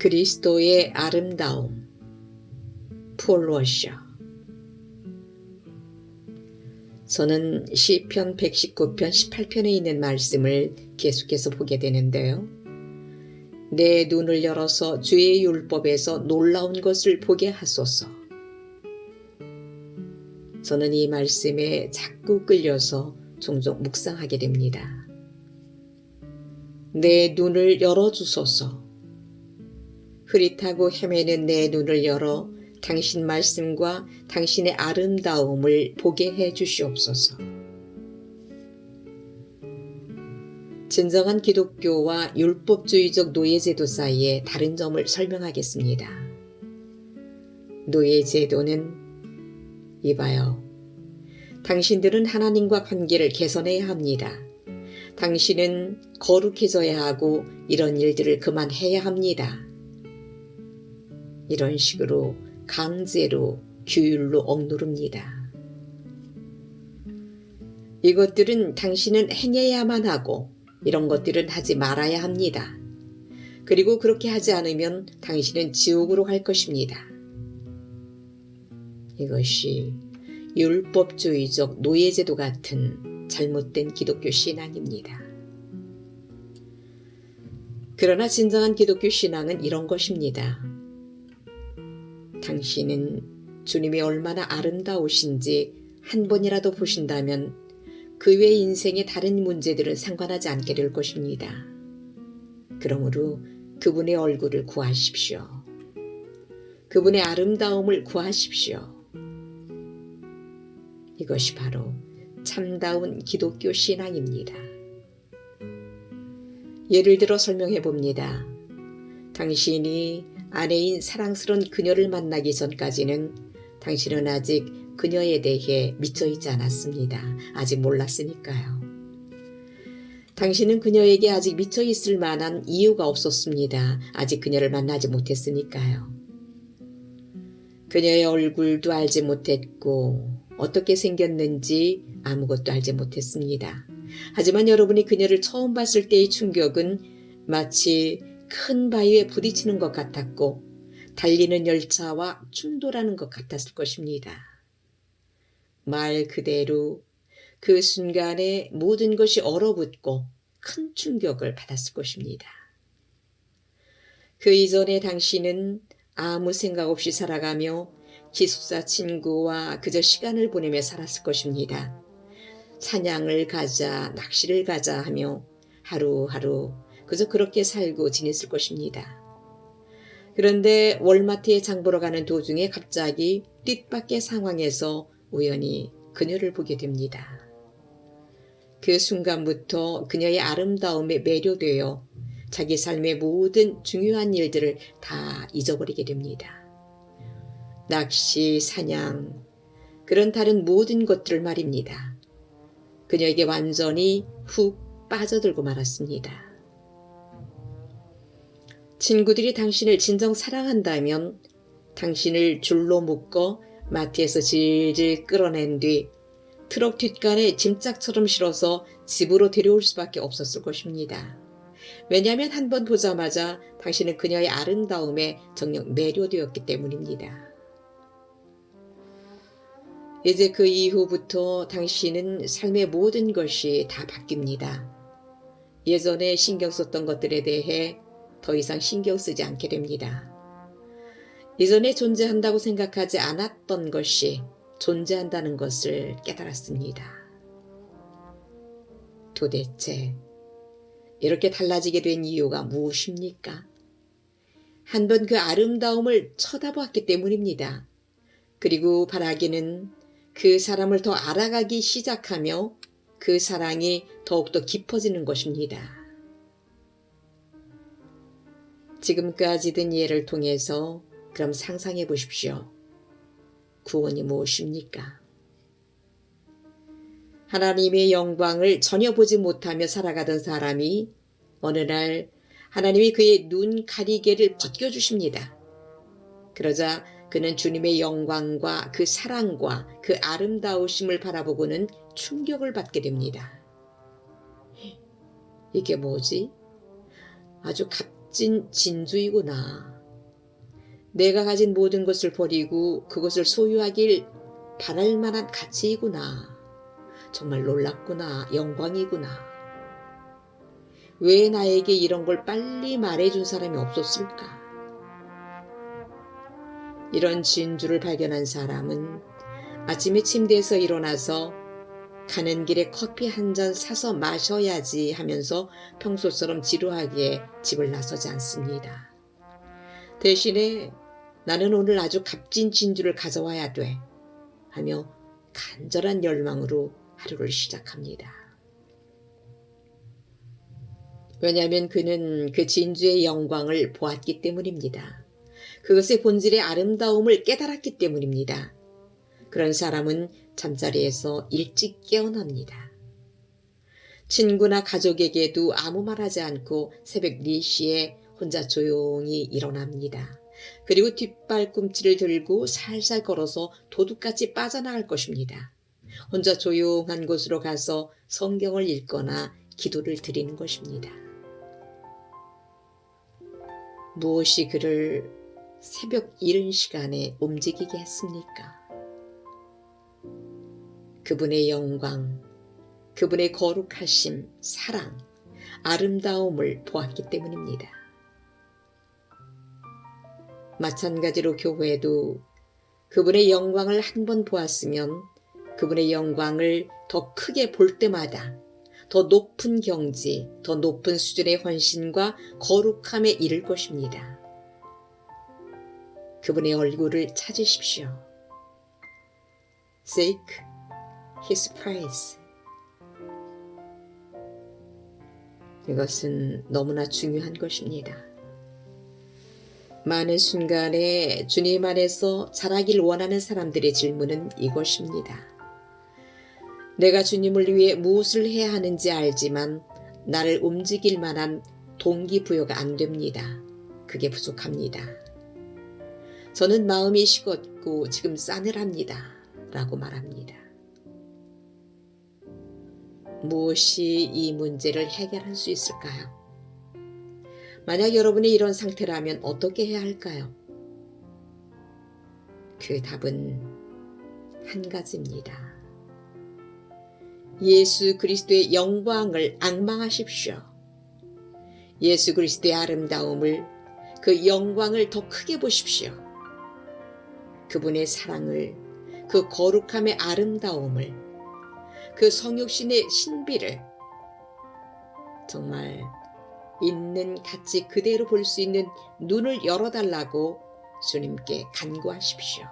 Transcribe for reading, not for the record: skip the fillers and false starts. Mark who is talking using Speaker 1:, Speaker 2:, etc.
Speaker 1: 그리스도의 아름다움. 폴 워셔. 저는 시편 119편 18편에 있는 말씀을 계속해서 보게 되는데요. 내 눈을 열어서 주의 율법에서 놀라운 것을 보게 하소서. 저는 이 말씀에 자꾸 끌려서 종종 묵상하게 됩니다. 내 눈을 열어주소서. 흐릿하고 헤매는 내 눈을 열어 당신 말씀과 당신의 아름다움을 보게 해 주시옵소서. 진정한 기독교와 율법주의적 노예제도 사이의 다른 점을 설명하겠습니다. 노예제도는 이봐요. 당신들은 하나님과 관계를 개선해야 합니다. 당신은 거룩해져야 하고 이런 일들을 그만해야 합니다. 이런 식으로 강제로 규율로 억누릅니다. 이것들은 당신은 행해야만 하고 이런 것들은 하지 말아야 합니다. 그리고 그렇게 하지 않으면 당신은 지옥으로 갈 것입니다. 이것이 율법주의적 노예제도 같은 잘못된 기독교 신앙입니다. 그러나 진정한 기독교 신앙은 이런 것입니다. 당신은 주님이 얼마나 아름다우신지 한 번이라도 보신다면 그 외 인생의 다른 문제들은 상관하지 않게 될 것입니다. 그러므로 그분의 얼굴을 구하십시오. 그분의 아름다움을 구하십시오. 이것이 바로 참다운 기독교 신앙입니다. 예를 들어 설명해 봅니다. 당신이 아내인 사랑스러운 그녀를 만나기 전까지는 당신은 아직 그녀에 대해 미쳐있지 않았습니다. 아직 몰랐으니까요. 당신은 그녀에게 아직 미쳐있을 만한 이유가 없었습니다. 아직 그녀를 만나지 못했으니까요. 그녀의 얼굴도 알지 못했고 어떻게 생겼는지 아무것도 알지 못했습니다. 하지만 여러분이 그녀를 처음 봤을 때의 충격은 마치 큰 바위에 부딪히는 것 같았고 달리는 열차와 충돌하는 것 같았을 것입니다. 말 그대로 그 순간에 모든 것이 얼어붙고 큰 충격을 받았을 것입니다. 그 이전에 당신은 아무 생각 없이 살아가며 기숙사 친구와 그저 시간을 보내며 살았을 것입니다. 사냥을 가자, 낚시를 가자 하며 하루하루 그저 그렇게 살고 지냈을 것입니다. 그런데 월마트에 장 보러 가는 도중에 갑자기 뜻밖의 상황에서 우연히 그녀를 보게 됩니다. 그 순간부터 그녀의 아름다움에 매료되어 자기 삶의 모든 중요한 일들을 다 잊어버리게 됩니다. 낚시, 사냥, 그런 다른 모든 것들을 말입니다. 그녀에게 완전히 훅 빠져들고 말았습니다. 친구들이 당신을 진정 사랑한다면 당신을 줄로 묶어 마트에서 질질 끌어낸 뒤 트럭 뒷간에 짐짝처럼 실어서 집으로 데려올 수밖에 없었을 것입니다. 왜냐하면 한 번 보자마자 당신은 그녀의 아름다움에 정녕 매료되었기 때문입니다. 이제 그 이후부터 당신은 삶의 모든 것이 다 바뀝니다. 예전에 신경 썼던 것들에 대해 더 이상 신경 쓰지 않게 됩니다. 이전에 존재한다고 생각하지 않았던 것이 존재한다는 것을 깨달았습니다. 도대체 이렇게 달라지게 된 이유가 무엇입니까? 한번 그 아름다움을 쳐다보았기 때문입니다. 그리고 바라기는 그 사람을 더 알아가기 시작하며 그 사랑이 더욱더 깊어지는 것입니다. 지금까지 든 예를 통해서 그럼 상상해 보십시오. 구원이 무엇입니까? 하나님의 영광을 전혀 보지 못하며 살아가던 사람이 어느 날 하나님이 그의 눈 가리개를 벗겨주십니다. 그러자 그는 주님의 영광과 그 사랑과 그 아름다우심을 바라보고는 충격을 받게 됩니다. 이게 뭐지? 아주 값진 진주이구나. 내가 가진 모든 것을 버리고 그것을 소유하길 바랄 만한 가치이구나. 정말 놀랍구나. 영광이구나. 왜 나에게 이런 걸 빨리 말해준 사람이 없었을까? 이런 진주를 발견한 사람은 아침에 침대에서 일어나서 가는 길에 커피 한 잔 사서 마셔야지 하면서 평소처럼 지루하게 집을 나서지 않습니다. 대신에 나는 오늘 아주 값진 진주를 가져와야 돼 하며 간절한 열망으로 하루를 시작합니다. 왜냐하면 그는 그 진주의 영광을 보았기 때문입니다. 그것의 본질의 아름다움을 깨달았기 때문입니다. 그런 사람은 잠자리에서 일찍 깨어납니다. 친구나 가족에게도 아무 말하지 않고 새벽 4시에 혼자 조용히 일어납니다. 그리고 뒷발꿈치를 들고 살살 걸어서 도둑같이 빠져나갈 것입니다. 혼자 조용한 곳으로 가서 성경을 읽거나 기도를 드리는 것입니다. 무엇이 그를 새벽 이른 시간에 움직이게 했습니까? 그분의 영광, 그분의 거룩하심, 사랑, 아름다움을 보았기 때문입니다. 마찬가지로 교회도 그분의 영광을 한 번 보았으면 그분의 영광을 더 크게 볼 때마다 더 높은 경지, 더 높은 수준의 헌신과 거룩함에 이를 것입니다. 그분의 얼굴을 찾으십시오. Seek His face. 이것은 너무나 중요한 것입니다. 많은 순간에 주님 안에서 자라길 원하는 사람들의 질문은 이것입니다. 내가 주님을 위해 무엇을 해야 하는지 알지만 나를 움직일 만한 동기부여가 안 됩니다. 그게 부족합니다. 저는 마음이 식었고 지금 싸늘합니다. 라고 말합니다. 무엇이 이 문제를 해결할 수 있을까요? 만약 여러분이 이런 상태라면 어떻게 해야 할까요? 그 답은 한 가지입니다. 예수 그리스도의 영광을 앙망하십시오. 예수 그리스도의 아름다움을, 그 영광을 더 크게 보십시오. 그분의 사랑을, 그 거룩함의 아름다움을, 그 성육신의 신비를 정말 있는 가치 그대로 볼 수 있는 눈을 열어달라고 주님께 간구하십시오.